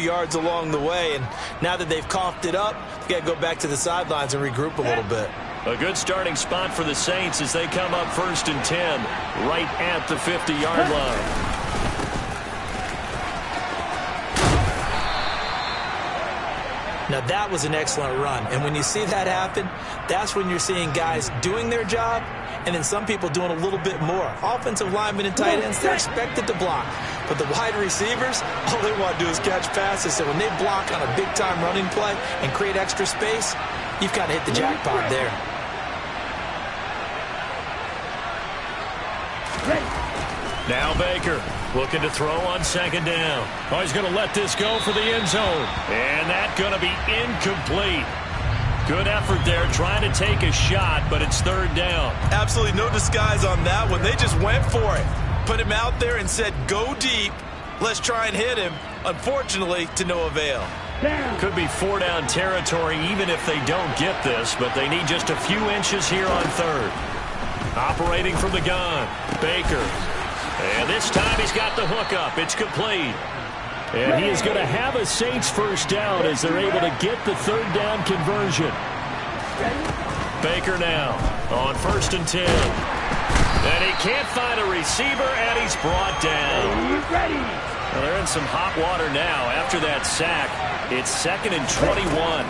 yards along the way. And now that they've coughed it up, they've got to go back to the sidelines and regroup a little bit. A good starting spot for the Saints as they come up 1st and 10 right at the 50-yard line. Now, that was an excellent run. And when you see that happen, that's when you're seeing guys doing their job and then some people doing a little bit more. Offensive linemen and tight ends, they're expected to block. But the wide receivers, all they want to do is catch passes. So when they block on a big-time running play and create extra space, you've got to hit the jackpot there. Now Baker looking to throw on 2nd down. Oh, he's going to let this go for the end zone. And that's going to be incomplete. Good effort there trying to take a shot, but it's 3rd down. Absolutely no disguise on that one. They just went for it. Put him out there and said, go deep. Let's try and hit him. Unfortunately, to no avail. Could be 4-down territory even if they don't get this, but they need just a few inches here on 3rd. Operating from the gun, Baker. And this time he's got the hook up. It's complete. And he is going to have a Saints 1st down as they're able to get the 3rd down conversion. Baker now on 1st and 10. And he can't find a receiver, and he's brought down. Well, they're in some hot water now after that sack. It's 2nd and 21.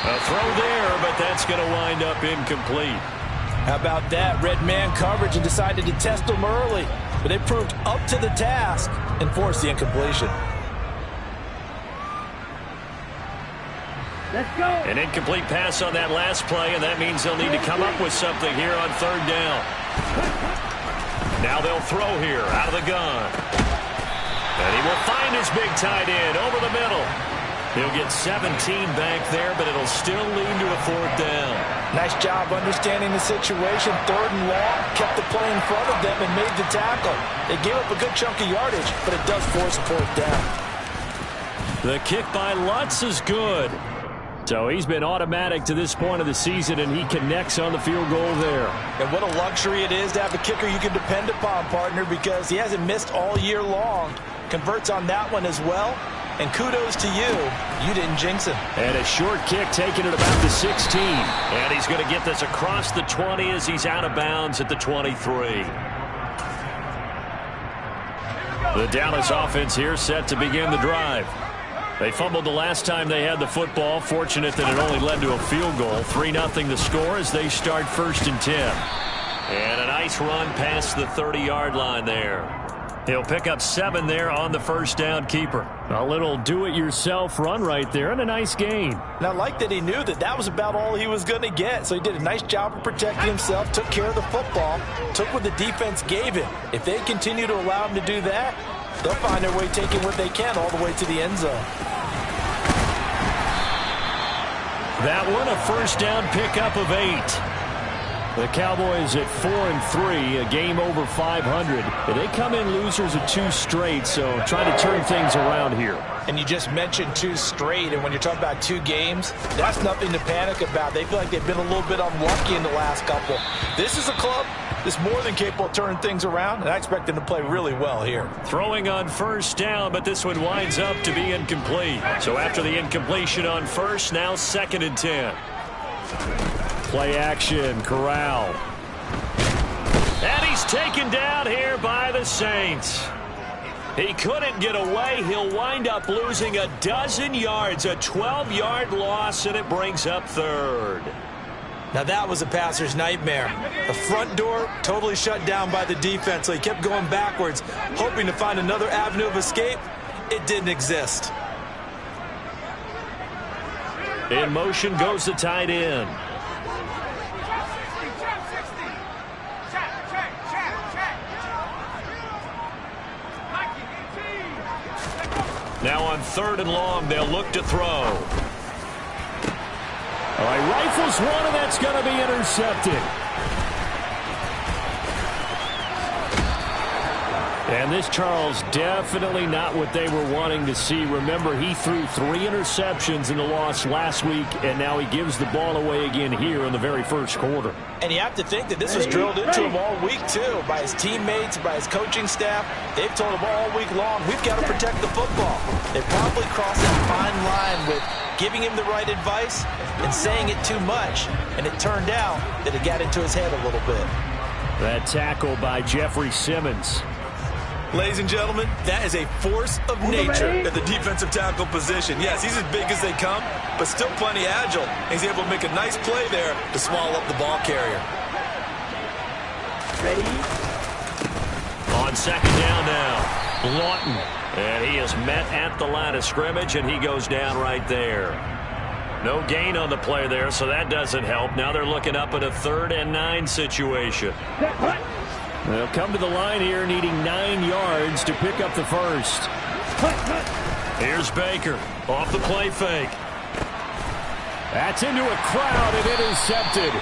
A throw there, but that's going to wind up incomplete. How about that? Red man coverage and decided to test them early. But they proved up to the task and forced the incompletion. Let's go. An incomplete pass on that last play, and that means they'll need to come up with something here on 3rd down. Now they'll throw here out of the gun. And he will find his big tight end over the middle. He'll get 17 back there, but it'll still lead to a 4th down. Nice job understanding the situation. 3rd and long, kept the play in front of them and made the tackle. They gave up a good chunk of yardage, but it does force a 4th down. The kick by Lutz is good. So he's been automatic to this point of the season, and he connects on the field goal there. And what a luxury it is to have a kicker you can depend upon, partner, because he hasn't missed all year long. Converts on that one as well. And kudos to you. You didn't jinx him. And a short kick taken at about the 16. And he's going to get this across the 20 as he's out of bounds at the 23. The Dallas offense here set to begin the drive. They fumbled the last time they had the football. Fortunate that it only led to a field goal. 3-0 the score as they start 1st and 10. And a nice run past the 30-yard line there. He'll pick up 7 there on the 1st down keeper. A little do-it-yourself run right there and a nice gain. And I like that he knew that that was about all he was going to get. So he did a nice job of protecting himself, took care of the football, took what the defense gave him. If they continue to allow him to do that, they'll find their way taking what they can all the way to the end zone. That one, a 1st down pickup of 8. The Cowboys at 4-3, a game over 500. They come in losers of 2 straight, so trying to turn things around here. And you just mentioned 2 straight, and when you're talking about 2 games, that's nothing to panic about. They feel like they've been a little bit unlucky in the last couple. This is a club that's more than capable of turning things around, and I expect them to play really well here. Throwing on 1st down, but this one winds up to be incomplete. So after the incompletion on 1st, now 2nd and 10. Play action, Corral. And he's taken down here by the Saints. He couldn't get away. He'll wind up losing a dozen yards, a 12-yard loss, and it brings up 3rd. Now that was a passer's nightmare. The front door totally shut down by the defense, so he kept going backwards, hoping to find another avenue of escape. It didn't exist. In motion goes the tight end. Now on 3rd and long, they'll look to throw. All right, rifles one, and that's going to be intercepted. And this, Charles, definitely not what they were wanting to see. Remember, he threw 3 interceptions in the loss last week, and now he gives the ball away again here in the very first quarter. And you have to think that this was drilled into him all week, too, by his teammates, by his coaching staff. They've told him all week long, we've got to protect the football. They probably crossed that fine line with giving him the right advice and saying it too much, and it turned out that it got into his head a little bit. That tackle by Jeffrey Simmons. Ladies and gentlemen, that is a force of nature at the defensive tackle position. Yes, he's as big as they come, but still plenty agile. He's able to make a nice play there to swallow up the ball carrier. Ready? On second down now, Lawton. And he is met at the line of scrimmage, and he goes down right there. No gain on the play there, so that doesn't help. Now they're looking up at a 3rd and 9 situation. They'll come to the line here needing 9 yards to pick up the first. Here's Baker off the play fake. That's into a crowd and intercepted.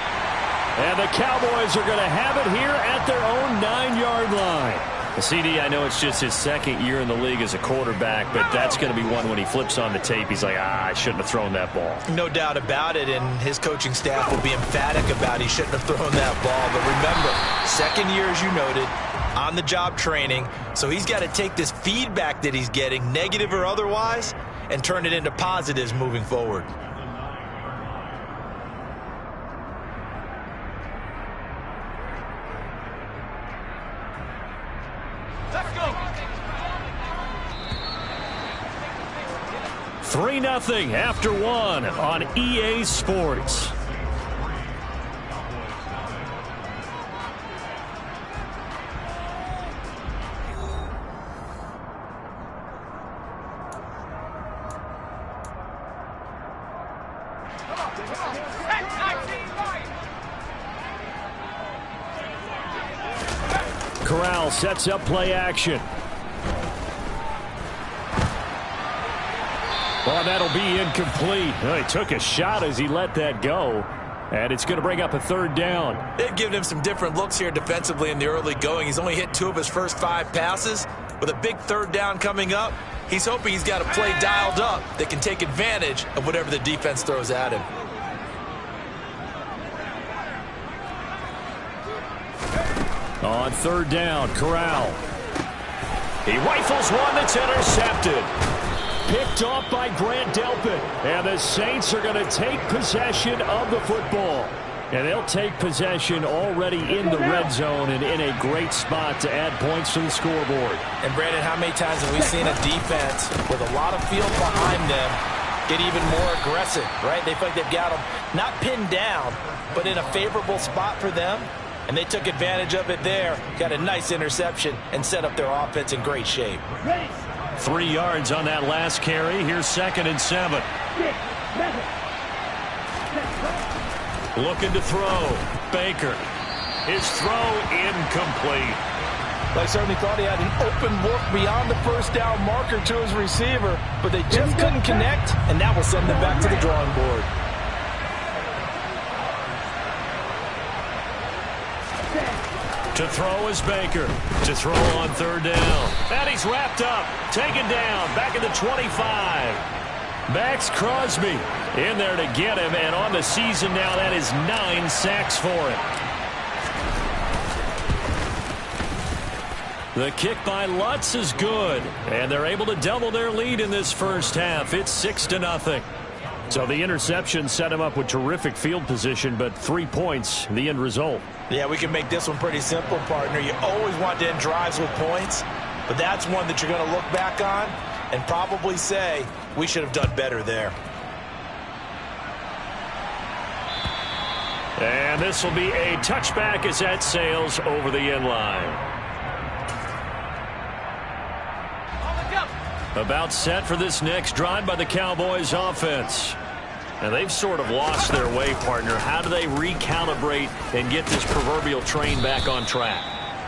And the Cowboys are going to have it here at their own 9-yard line. CD, I know it's just his 2nd year in the league as a quarterback, but that's going to be one when he flips on the tape. He's like, I shouldn't have thrown that ball. No doubt about it, and his coaching staff will be emphatic about he shouldn't have thrown that ball. But remember, 2nd year, as you noted, on-the-job training, so he's got to take this feedback that he's getting, negative or otherwise, and turn it into positives moving forward. Let's go. 3-0 after 1 on EA Sports. Corral sets up play action. Well, that'll be incomplete. Well, he took a shot as he let that go. And it's going to bring up a 3rd down. They've given him some different looks here defensively in the early going. He's only hit 2 of his first 5 passes. With a big 3rd down coming up, he's hoping he's got a play dialed up that can take advantage of whatever the defense throws at him. On 3rd down, Corral. He rifles one that's intercepted. Picked off by Grant Delpit. And the Saints are going to take possession of the football. And they'll take possession already in the red zone and in a great spot to add points to the scoreboard. And, Brandon, how many times have we seen a defense with a lot of field behind them get even more aggressive, right? They feel like they've got them not pinned down, but in a favorable spot for them. And they took advantage of it there, got a nice interception, and set up their offense in great shape. 3 yards on that last carry. Here's 2nd and 7. Looking to throw. Baker. His throw incomplete. I certainly thought he had an open look beyond the first down marker to his receiver, but they just couldn't connect, and that will send them back to the drawing board. To throw is Baker. To throw on 3rd down. And he's wrapped up. Taken down. Back at the 25. Max Crosby in there to get him. And on the season now, that is 9 sacks for him. The kick by Lutz is good. And they're able to double their lead in this first half. It's 6-0. So the interception set him up with terrific field position, but 3 points, the end result. Yeah, we can make this one pretty simple, partner. You always want to end drives with points, but that's one that you're going to look back on and probably say, we should have done better there. And this will be a touchback as that sails over the end line. About set for this next drive by the Cowboys offense. And they've sort of lost their way, partner. How do they recalibrate and get this proverbial train back on track?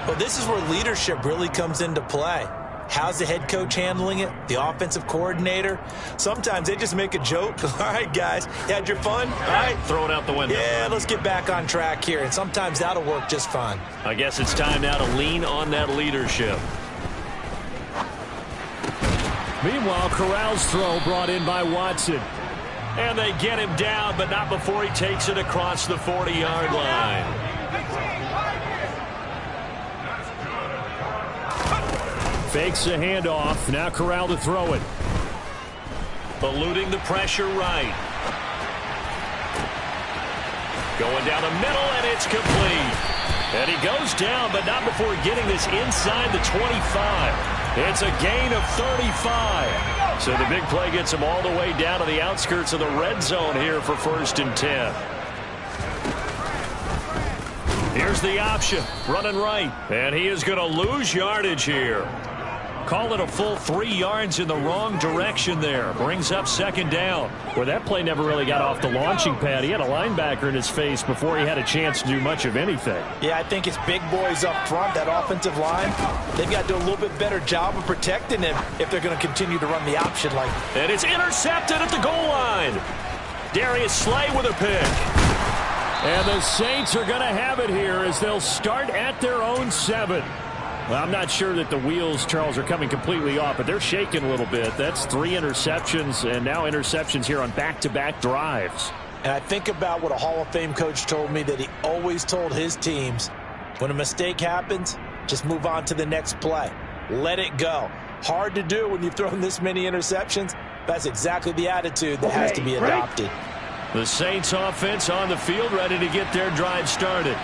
Well, this is where leadership really comes into play. How's the head coach handling it? The offensive coordinator? Sometimes they just make a joke. All right, guys, you had your fun? All right. Throw it out the window. Yeah, let's get back on track here. And sometimes that'll work just fine. I guess it's time now to lean on that leadership. Meanwhile, Corral's throw brought in by Watson. And they get him down, but not before he takes it across the 40-yard line. Fakes the handoff. Now Corral to throw it. Eluding the pressure right. Going down the middle, and it's complete. And he goes down, but not before getting this inside the 25. It's a gain of 35. So the big play gets him all the way down to the outskirts of the red zone here for 1st and 10. Here's the option, running right. And he is going to lose yardage here. Call it a full 3 yards in the wrong direction there. Brings up 2nd down. Well, that play never really got off the launching pad. He had a linebacker in his face before he had a chance to do much of anything. Yeah, I think it's big boys up front, that offensive line. They've got to do a little bit better job of protecting him if they're going to continue to run the option like. And it's intercepted at the goal line. Darius Slay with a pick. And the Saints are going to have it here as they'll start at their own 7. Well, I'm not sure that the wheels, Charles, are coming completely off, but they're shaking a little bit. That's 3 interceptions, and now interceptions here on back-to-back drives. And I think about what a Hall of Fame coach told me, that he always told his teams, when a mistake happens, just move on to the next play. Let it go. Hard to do when you've thrown this many interceptions. That's exactly the attitude that has to be adopted. The Saints offense on the field, ready to get their drive started.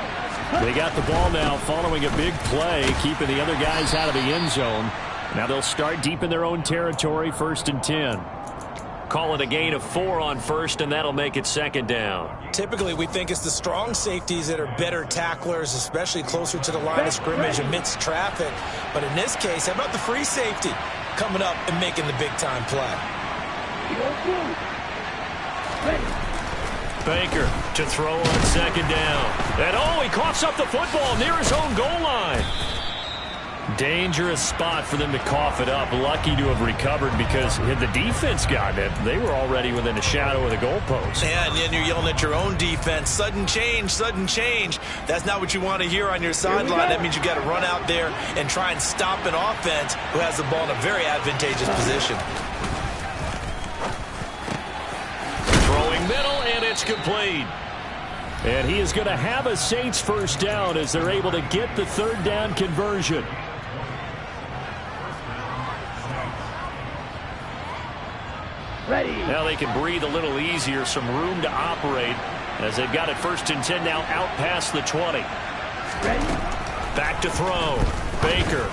They got the ball now following a big play, keeping the other guys out of the end zone. Now they'll start deep in their own territory, 1st and 10. Call it a gain of 4 on 1st, and that'll make it 2nd down. Typically, we think it's the strong safeties that are better tacklers, especially closer to the line of scrimmage amidst traffic. But in this case, how about the free safety coming up and making the big-time play? Baker to throw on 2nd down. And he coughs up the football near his own goal line. Dangerous spot for them to cough it up. Lucky to have recovered, because had the defense gotten it, they were already within a shadow of the goalpost. Yeah, and then you're yelling at your own defense. Sudden change, sudden change. That's not what you want to hear on your sideline. That means you got to run out there and try and stop an offense who has the ball in a very advantageous position. Middle, and it's complete. And he is going to have a Saints 1st down as they're able to get the 3rd down conversion. Ready. Now they can breathe a little easier, some room to operate as they've got it 1st and 10 now out past the 20. Ready. Back to throw. Baker.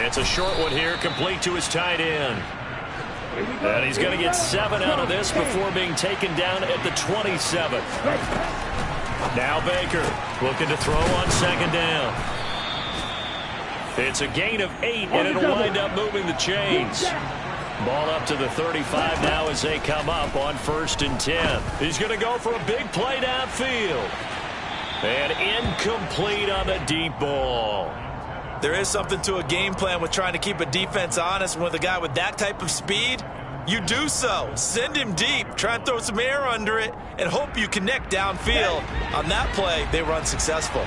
It's a short one here, complete to his tight end. And he's going to get 7 out of this before being taken down at the 27. Now Baker looking to throw on 2nd down. It's a gain of 8, and it'll wind up moving the chains. Ball up to the 35 now as they come up on 1st and 10. He's going to go for a big play downfield. And incomplete on the deep ball. There is something to a game plan with trying to keep a defense honest. With a guy with that type of speed, you do so. Send him deep, try and throw some air under it, and hope you connect downfield. On that play, they run successful.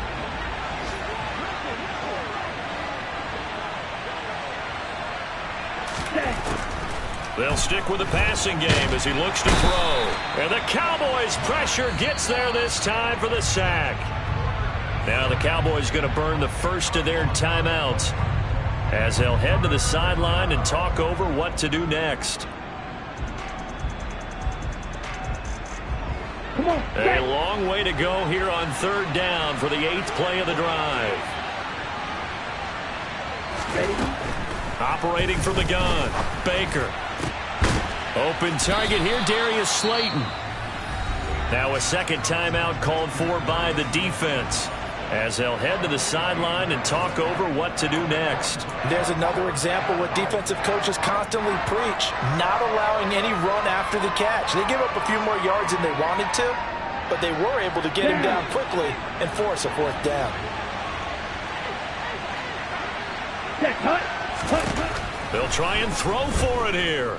They'll stick with the passing game as he looks to throw. And the Cowboys' pressure gets there this time for the sack. Now the Cowboys going to burn the first of their timeouts as they'll head to the sideline and talk over what to do next. A long way to go here on 3rd down for the 8th play of the drive. Operating from the gun, Baker. Open target here, Darius Slayton. Now a 2nd timeout called for by the defense as they'll head to the sideline and talk over what to do next. There's another example what defensive coaches constantly preach, not allowing any run after the catch. They give up a few more yards than they wanted to, but they were able to get him down quickly and force a 4th down. They'll try and throw for it here.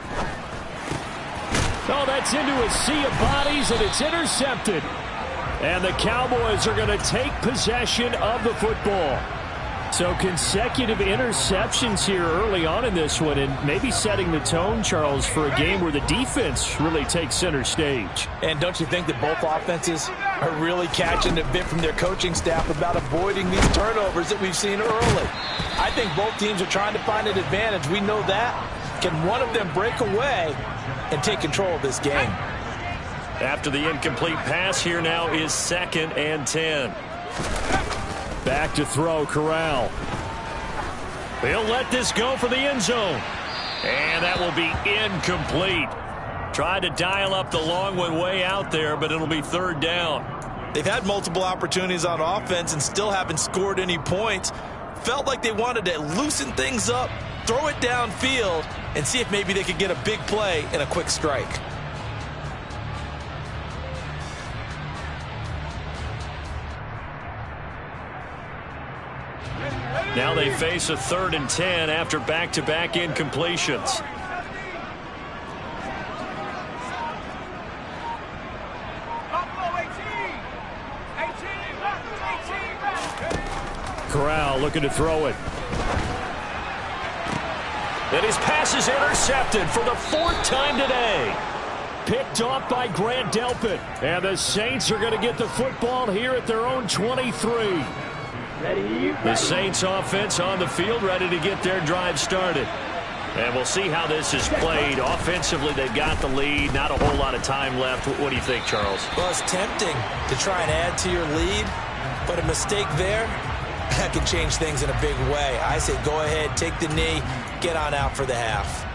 Oh, that's into a sea of bodies, and it's intercepted. And the Cowboys are going to take possession of the football. So consecutive interceptions here early on in this one, and maybe setting the tone, Charles, for a game where the defense really takes center stage. And don't you think that both offenses are really catching a bit from their coaching staff about avoiding these turnovers that we've seen early? I think both teams are trying to find an advantage. We know that. Can one of them break away and take control of this game? After the incomplete pass, here now is 2nd and 10. Back to throw, Corral. He'll let this go for the end zone. And that will be incomplete. Tried to dial up the long one way out there, but it'll be 3rd down. They've had multiple opportunities on offense and still haven't scored any points. Felt like they wanted to loosen things up, throw it downfield, and see if maybe they could get a big play and a quick strike. Now they face a 3rd and 10 after back-to-back incompletions. Corral looking to throw it. And his pass is intercepted for the 4th time today. Picked off by Grant Delpit. And the Saints are going to get the football here at their own 23. The Saints offense on the field, ready to get their drive started. And we'll see how this is played. Offensively, they've got the lead. Not a whole lot of time left. What do you think, Charles? Well, it's tempting to try and add to your lead, but a mistake there, that could change things in a big way. I say go ahead, take the knee, get on out for the half.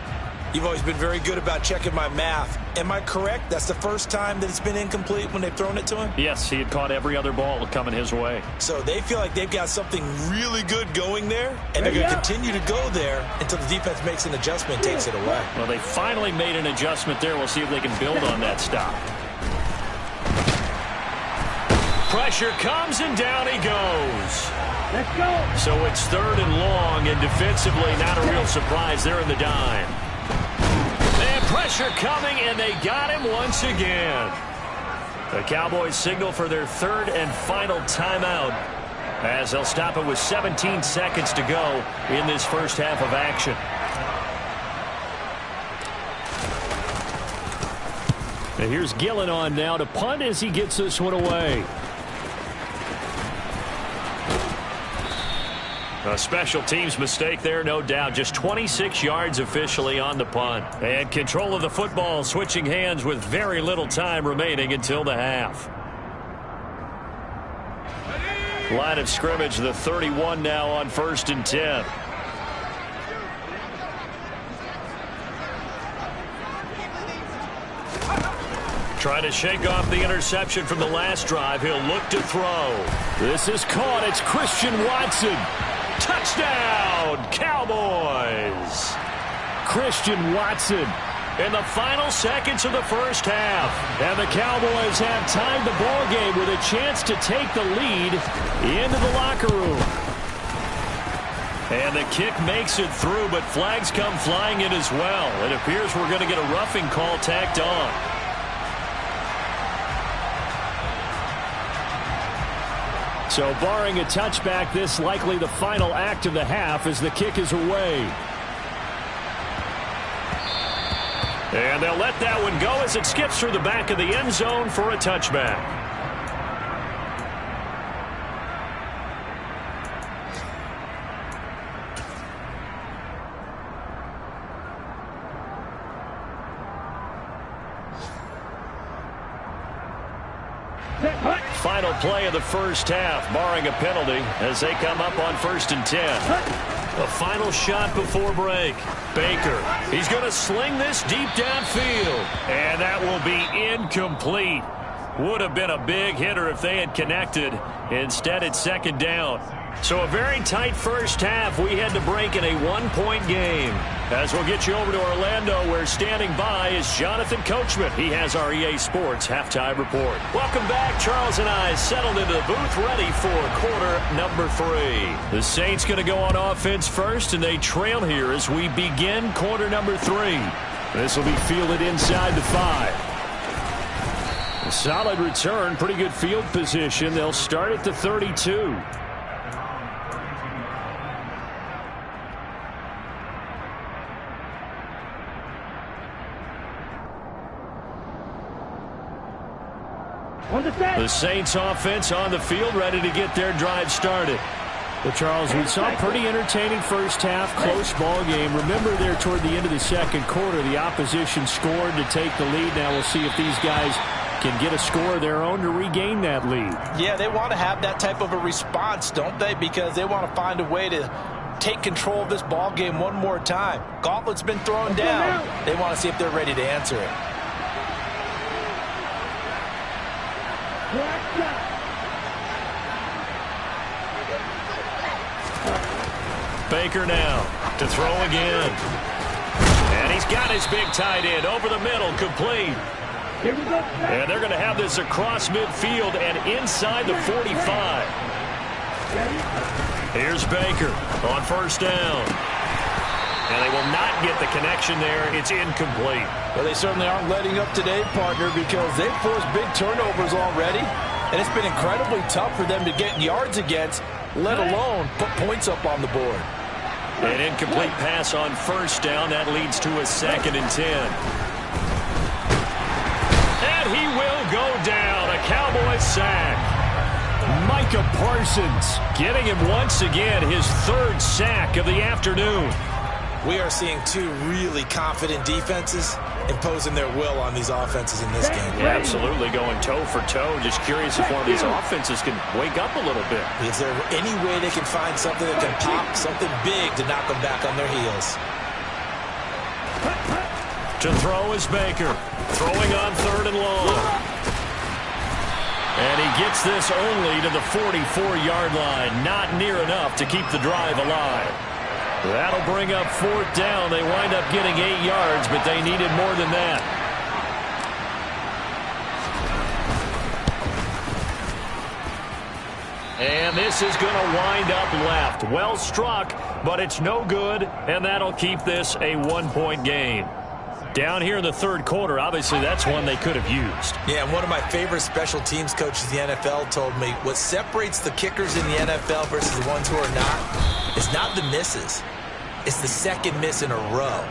You've always been very good about checking my math. Am I correct? That's the first time that it's been incomplete when they've thrown it to him? Yes, he had caught every other ball coming his way. So they feel like they've got something really good going there, and they're going to continue to go there until the defense makes an adjustment and takes it away. Well, they finally made an adjustment there. We'll see if they can build on that stop. Pressure comes, and down he goes. Let's go. So it's 3rd and long, and defensively not a real surprise. They're in the dime. And pressure coming, and they got him once again. The Cowboys signal for their 3rd and final timeout, as they'll stop it with 17 seconds to go in this first half of action. And here's Gillen on now to punt as he gets this one away. A special teams mistake there, no doubt. Just 26 yards officially on the punt. And control of the football switching hands with very little time remaining until the half. Line of scrimmage, the 31 now on 1st and 10. Trying to shake off the interception from the last drive. He'll look to throw. This is caught. It's Christian Watson. Touchdown, Cowboys! Christian Watson in the final seconds of the first half. And the Cowboys have tied the ball game with a chance to take the lead into the locker room. And the kick makes it through, but flags come flying in as well. It appears we're going to get a roughing call tacked on. So barring a touchback, this likely the final act of the half as the kick is away. And they'll let that one go as it skips through the back of the end zone for a touchback. Final play of the first half, barring a penalty, as they come up on 1st and 10. A final shot before break. Baker, he's going to sling this deep downfield. And that will be incomplete. Would have been a big hitter if they had connected. Instead, it's 2nd down. So a very tight first half. We had to break in a 1-point game. As we'll get you over to Orlando, where standing by is Jonathan Coachman. He has our EA Sports Halftime Report. Welcome back. Charles and I settled into the booth, ready for quarter number 3. The Saints going to go on offense first, and they trail here as we begin quarter number 3. This will be fielded inside the 5. A solid return, pretty good field position. They'll start at the 32. On the set. The Saints offense on the field, ready to get their drive started. Well, Charles, we saw a pretty entertaining first half, close ball game. Remember there toward the end of the second quarter, the opposition scored to take the lead. Now we'll see if these guys can get a score of their own to regain that lead. Yeah, they want to have that type of a response, don't they? Because they want to find a way to take control of this ball game one more time. Gauntlet's been thrown down. They want to see if they're ready to answer it. Baker now to throw again. And he's got his big tight end over the middle, complete. Here we go. And they're going to have this across midfield and inside the 45. Here's Baker on first down. And they will not get the connection there. It's incomplete. Well, they certainly aren't letting up today, partner, because they've forced big turnovers already. And it's been incredibly tough for them to get yards against, let alone put points up on the board. An incomplete pass on first down. That leads to a 2nd and 10. And he will go down. A Cowboys sack. Micah Parsons Getting him once again, his 3rd sack of the afternoon. We are seeing two really confident defenses imposing their will on these offenses in this game. Yeah, absolutely, going toe for toe. Just curious if one of these offenses can wake up a little bit. Is there any way they can find something that can pop, something big to knock them back on their heels? To throw is Baker. Throwing on 3rd and long. And he gets this only to the 44-yard line. Not near enough to keep the drive alive. That'll bring up 4th down. They wind up getting 8 yards, but they needed more than that. And this is going to wind up left. Well struck, but it's no good, and that'll keep this a 1-point game. Down here in the 3rd quarter, obviously that's one they could have used. Yeah, and one of my favorite special teams coaches in the NFL told me what separates the kickers in the NFL versus the ones who are not is not the misses. It's the 2nd miss in a row.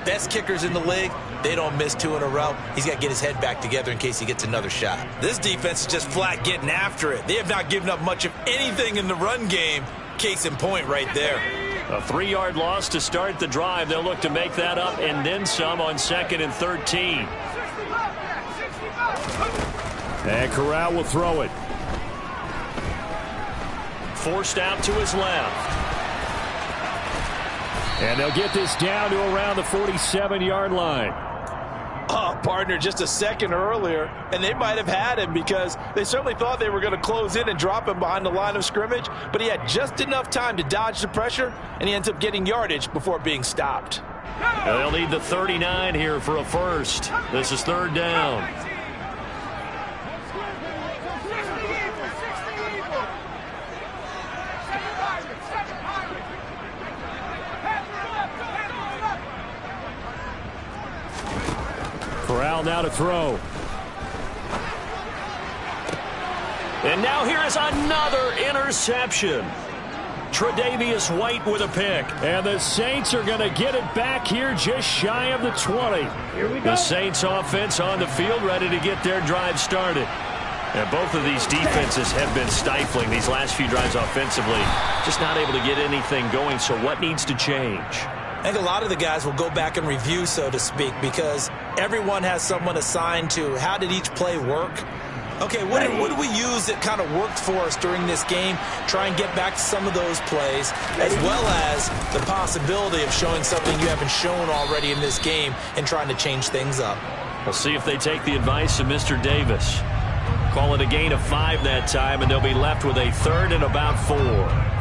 Best kickers in the league, they don't miss 2 in a row. He's got to get his head back together in case he gets another shot. This defense is just flat getting after it. They have not given up much of anything in the run game. Case in point right there. A 3-yard loss to start the drive. They'll look to make that up and then some on 2nd and 13. And Corral will throw it. Forced out to his left. And they'll get this down to around the 47-yard line. Oh, partner, just a second earlier, and they might have had him because they certainly thought they were going to close in and drop him behind the line of scrimmage, but he had just enough time to dodge the pressure, and he ends up getting yardage before being stopped. And they'll need the 39 here for a first. This is 3rd down. Corral now to throw. And now here is another interception. Tre'Davious White with a pick. And the Saints are going to get it back here just shy of the 20. Here we go. The Saints offense on the field ready to get their drive started. And both of these defenses have been stifling these last few drives offensively. Just not able to get anything going, so what needs to change? I think a lot of the guys will go back and review, so to speak, because everyone has someone assigned to how did each play work. Okay, what did we use that kind of worked for us during this game? Try and get back to some of those plays, as well as the possibility of showing something you haven't shown already in this game and trying to change things up. We'll see if they take the advice of Mr. Davis. Call it a gain of 5 that time, and they'll be left with a 3rd and about 4.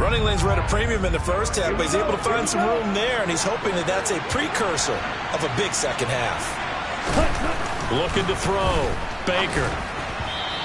Running lanes were at a premium in the first half, but he's able to find some room there, and he's hoping that that's a precursor of a big second half. Looking to throw. Baker.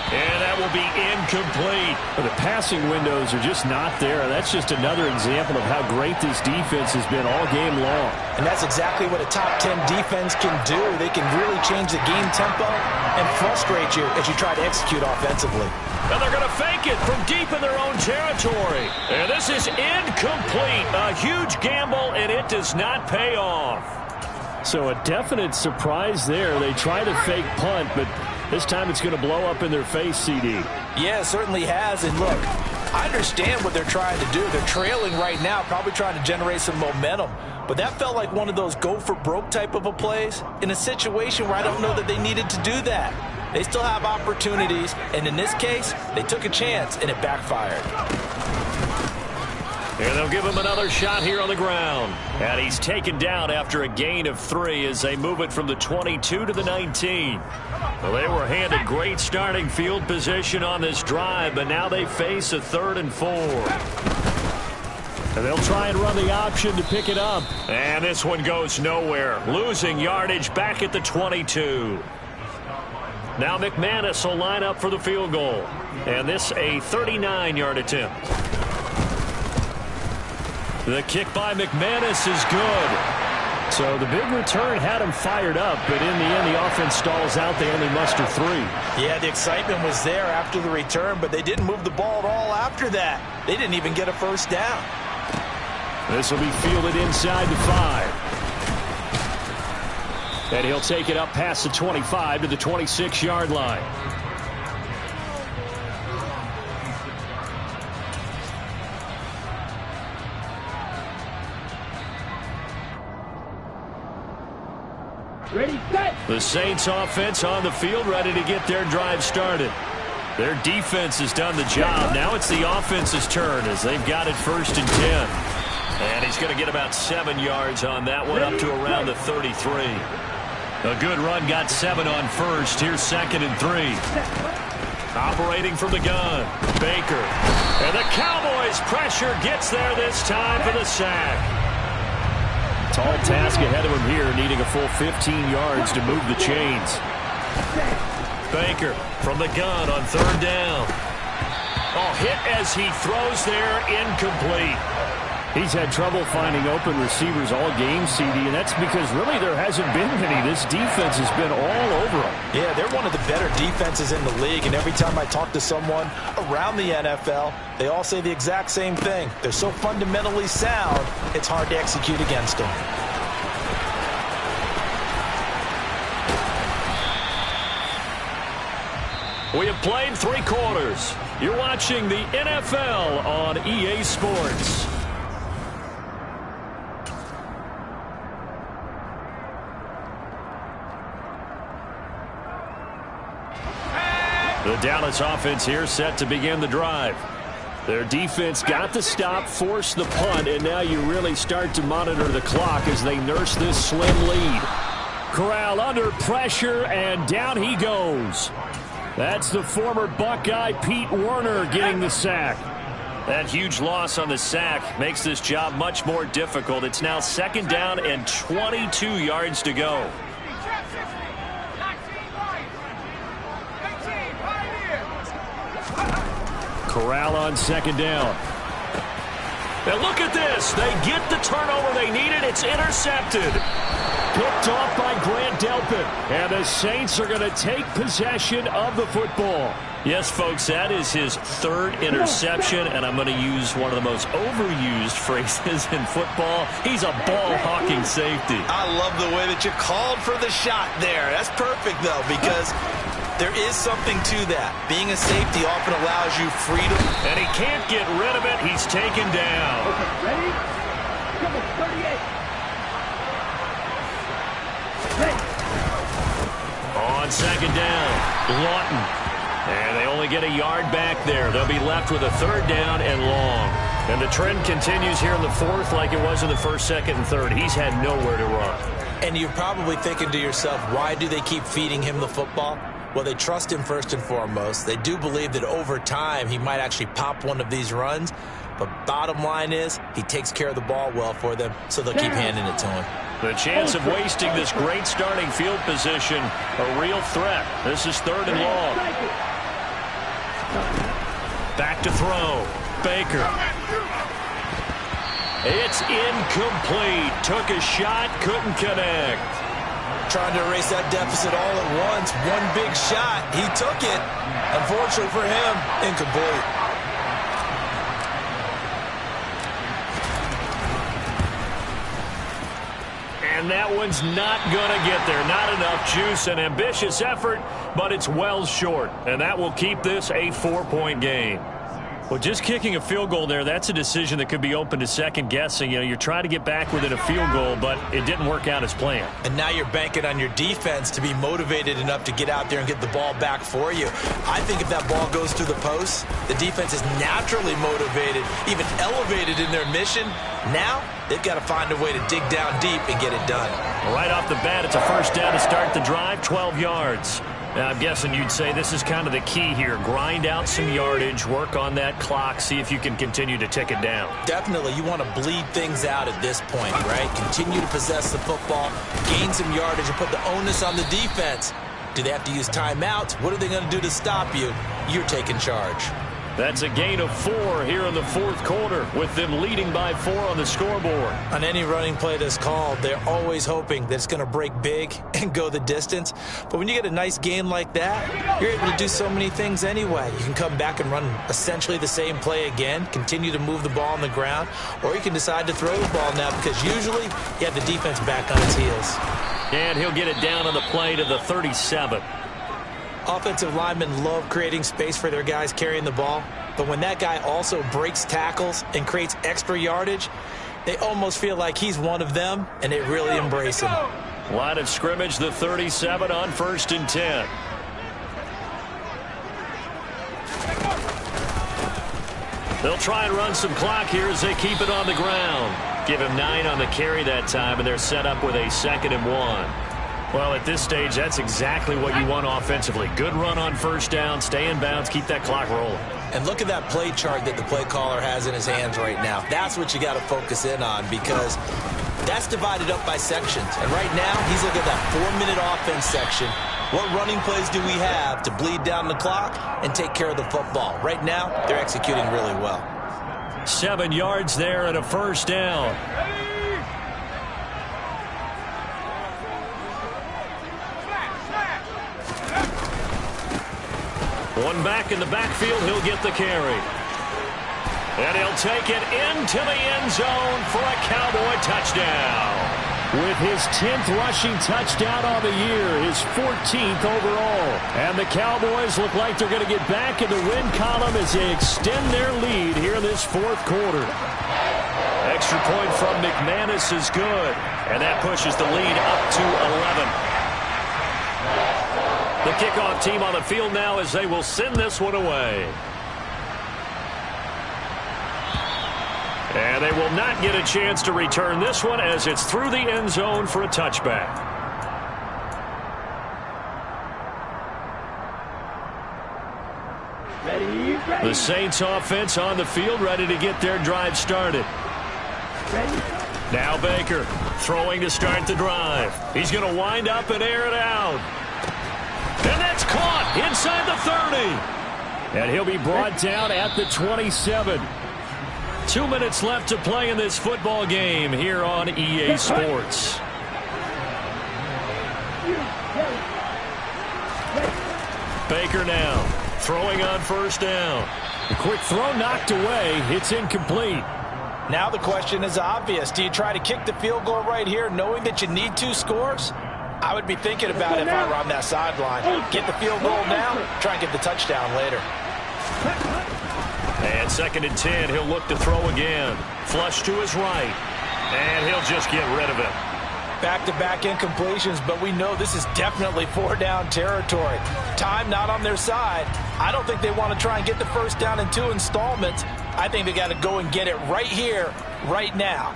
And that will be incomplete. The passing windows are just not there. That's just another example of how great this defense has been all game long. And that's exactly what a top 10 defense can do. They can really change the game tempo and frustrate you as you try to execute offensively. And they're going to fake it from deep in their own territory. And this is incomplete. A huge gamble, and it does not pay off. So a definite surprise there. They try to fake punt, but This time it's going to blow up in their face, CD. Yeah, it certainly has. And look, I understand what they're trying to do. They're trailing right now, probably trying to generate some momentum. But that felt like one of those go-for-broke type of a plays in a situation where I don't know that they needed to do that. They still have opportunities, and in this case, they took a chance, and it backfired. And they'll give him another shot here on the ground. And he's taken down after a gain of 3 as they move it from the 22 to the 19. Well, they were handed great starting field position on this drive, but now they face a 3rd and 4. And they'll try and run the option to pick it up. And this one goes nowhere. Losing yardage back at the 22. Now McManus will line up for the field goal. And this a 39-yard attempt. The kick by McManus is good. So the big return had him fired up, but in the end the offense stalls out. They only muster 3. Yeah, the excitement was there after the return, but they didn't move the ball at all after that. They didn't even get a first down. This will be fielded inside the 5. And he'll take it up past the 25 to the 26-yard line. Ready, set. The Saints offense on the field, ready to get their drive started. Their defense has done the job. Now it's the offense's turn as they've got it 1st and 10. And he's going to get about 7 yards on that one, up to around the 33. A good run, got 7 on first. Here's 2nd and 3. Operating from the gun, Baker. And the Cowboys' pressure gets there this time for the sack. Tall task ahead of him here, needing a full 15 yards to move the chains. Baker from the gun on 3rd down. Oh, hit as he throws there, incomplete. He's had trouble finding open receivers all game, CD, and that's because really there hasn't been any. This defense has been all over them. Yeah, they're one of the better defenses in the league, and every time I talk to someone around the NFL, they all say the exact same thing. They're so fundamentally sound, it's hard to execute against them. We have played 3 quarters. You're watching the NFL on EA Sports. The Dallas offense here set to begin the drive. Their defense got the stop, forced the punt, and now you really start to monitor the clock as they nurse this slim lead. Corral under pressure, and down he goes. That's the former Buckeye Pete Werner getting the sack. That huge loss on the sack makes this job much more difficult. It's now 2nd down and 22 yards to go. Corral on 2nd down. Now look at this. They get the turnover they needed. It's intercepted. Picked off by Grant Delpit. And the Saints are going to take possession of the football. Yes, folks, that is his 3rd interception, and I'm going to use one of the most overused phrases in football. He's a ball-hawking safety. I love the way that you called for the shot there. That's perfect, though, because there is something to that. Being a safety often allows you freedom. And he can't get rid of it. He's taken down. Okay, ready? Come on, 38. Ready. On 2nd down, Lawton. And they only get a yard back there. They'll be left with a 3rd down and long. And the trend continues here in the 4th like it was in the 1st, 2nd, and 3rd. He's had nowhere to run. And you're probably thinking to yourself, why do they keep feeding him the football? Well, they trust him first and foremost. They do believe that over time he might actually pop one of these runs. But bottom line is he takes care of the ball well for them, so they'll keep handing it to him. The chance of wasting this great starting field position, a real threat. This is 3rd and long. Back to throw. Baker. It's incomplete. Took a shot, couldn't connect. Trying to erase that deficit all at once. One big shot. He took it. Unfortunately for him, incomplete. And that one's not going to get there. Not enough juice. An ambitious effort, but it's well short. And that will keep this a 4-point game. Well, just kicking a field goal there, that's a decision that could be open to second guessing. You know, you're trying to get back within a field goal, but it didn't work out as planned. And now you're banking on your defense to be motivated enough to get out there and get the ball back for you. I think if that ball goes through the post, the defense is naturally motivated, even elevated in their mission. Now, they've got to find a way to dig down deep and get it done. Right off the bat, it's a first down to start the drive, 12 yards. Now, I'm guessing you'd say this is kind of the key here. Grind out some yardage, work on that clock, see if you can continue to tick it down. Definitely. You want to bleed things out at this point, right? Continue to possess the football, gain some yardage, and put the onus on the defense. Do they have to use timeouts? What are they going to do to stop you? You're taking charge. That's a gain of 4 here in the fourth quarter, with them leading by 4 on the scoreboard. On any running play that's called, they're always hoping that it's going to break big and go the distance. But when you get a nice game like that, you're able to do so many things anyway. You can come back and run essentially the same play again, continue to move the ball on the ground, or you can decide to throw the ball now because usually you have the defense back on its heels. And he'll get it down on the play to the 37. Offensive linemen love creating space for their guys carrying the ball, but when that guy also breaks tackles and creates extra yardage, they almost feel like he's one of them, and they really embrace him. Line of scrimmage, the 37 on 1st and 10. They'll try and run some clock here as they keep it on the ground. Give him 9 on the carry that time, and they're set up with a 2nd and 1. Well, at this stage, that's exactly what you want offensively. Good run on first down, stay in bounds, keep that clock rolling. And look at that play chart that the play caller has in his hands right now. That's what you got to focus in on because that's divided up by sections. And right now, he's looking at that 4-minute offense section. What running plays do we have to bleed down the clock and take care of the football? Right now, they're executing really well. 7 yards there and a first down. One back in the backfield, he'll get the carry. And he'll take it into the end zone for a Cowboy touchdown. With his 10th rushing touchdown on the year, his 14th overall. And the Cowboys look like they're going to get back in the win column as they extend their lead here in this fourth quarter. Extra point from McManus is good. And that pushes the lead up to 11. The kickoff team on the field now as they will send this one away. And they will not get a chance to return this one as it's through the end zone for a touchback. The Saints offense on the field ready to get their drive started. Now Baker throwing to start the drive. He's going to wind up and air it out. And that's caught inside the 30. And he'll be brought down at the 27. 2 minutes left to play in this football game here on EA Sports. Baker now throwing on first down. A quick throw knocked away. It's incomplete. Now the question is obvious. Do you try to kick the field goal right here knowing that you need 2 scores? I would be thinking about it if I were on that sideline. Get the field goal now, try and get the touchdown later. And 2nd and 10, he'll look to throw again. Flush to his right, and he'll just get rid of it. Back-to-back incompletions, but we know this is definitely 4-down territory. Time not on their side. I don't think they want to try and get the first down in 2 installments. I think they got to go and get it right here, right now.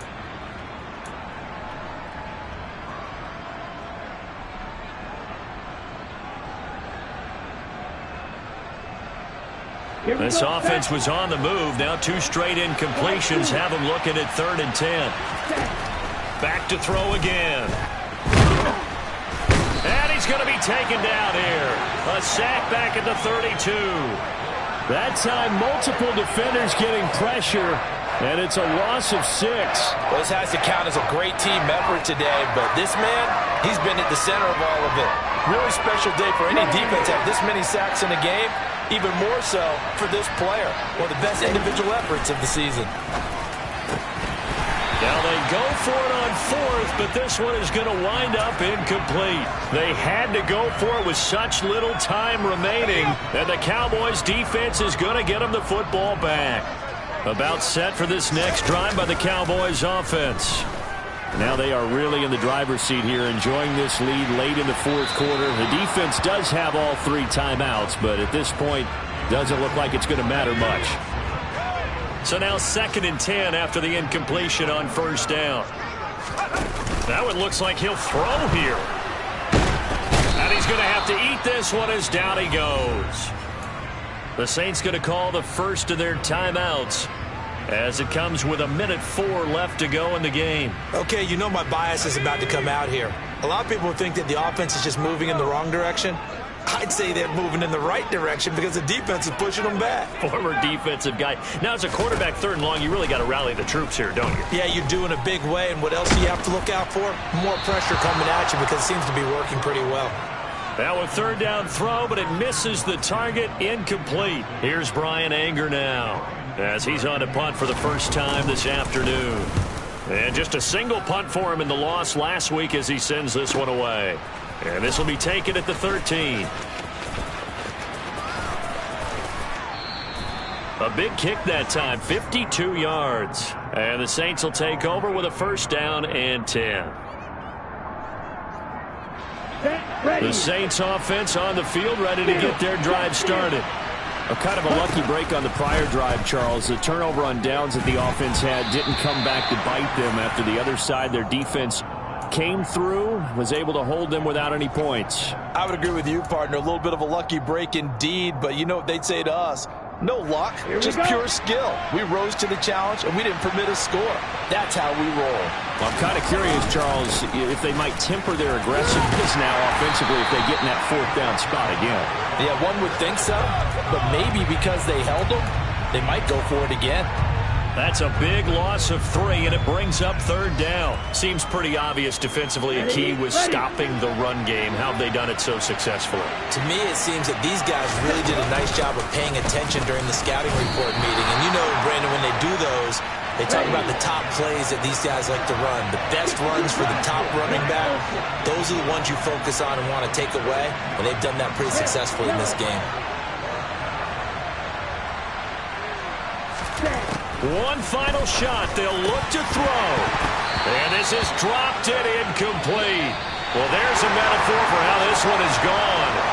This offense was on the move. Now 2 straight incompletions have them looking at 3rd and 10. Back to throw again. And he's going to be taken down here. A sack back at the 32. That time, multiple defenders getting pressure, and it's a loss of 6. Well, this has to count as a great team effort today, but this man, he's been at the center of all of it. Really special day for any defense to have this many sacks in a game, even more so for this player. One of the best individual efforts of the season. Now they go for it on fourth, but this one is going to wind up incomplete. They had to go for it with such little time remaining, and the Cowboys defense is going to get them the football back. About set for this next drive by the Cowboys offense. Now they are really in the driver's seat here, enjoying this lead late in the fourth quarter. The defense does have all 3 timeouts, but at this point, doesn't look like it's going to matter much. So now 2nd and 10 after the incompletion on first down. That one looks like he'll throw here. And he's going to have to eat this one as down he goes. The Saints going to call the first of their timeouts as it comes with 1:04 left to go in the game. Okay, you know my bias is about to come out here. A lot of people think that the offense is just moving in the wrong direction. I'd say they're moving in the right direction because the defense is pushing them back. Former defensive guy. Now, as a quarterback 3rd and long, you really got to rally the troops here, don't you? Yeah, you do in a big way. And what else do you have to look out for? More pressure coming at you because it seems to be working pretty well. Now a 3rd down throw, but it misses the target. Incomplete. Here's Brian Anger now as he's on a punt for the first time this afternoon. And just a single punt for him in the loss last week as he sends this one away. And this will be taken at the 13. A big kick that time, 52 yards. And the Saints will take over with a 1st down and 10. The Saints offense on the field, ready to get their drive started. A kind of a lucky break on the prior drive, Charles. The turnover on downs that the offense had didn't come back to bite them after the other side. Their defense came through, was able to hold them without any points. I would agree with you, partner. A little bit of a lucky break indeed, but you know what they'd say to us? No luck, just pure skill. We rose to the challenge, and we didn't permit a score. That's how we roll. Well, I'm kind of curious, Charles, if they might temper their aggressiveness now offensively if they get in that 4th down spot again. Yeah, one would think so, but maybe because they held them, they might go for it again. That's a big loss of 3, and it brings up 3rd down. Seems pretty obvious defensively. A key was stopping the run game. How have they done it so successfully? To me, it seems that these guys really did a nice job of paying attention during the scouting report meeting. And you know, Brandon, when they do those, they talk about the top plays that these guys like to run. The best runs for the top running back, those are the ones you focus on and want to take away. And they've done that pretty successfully in this game. One final shot. They'll look to throw. And this is dropped and incomplete. Well, there's a metaphor for how this one is gone.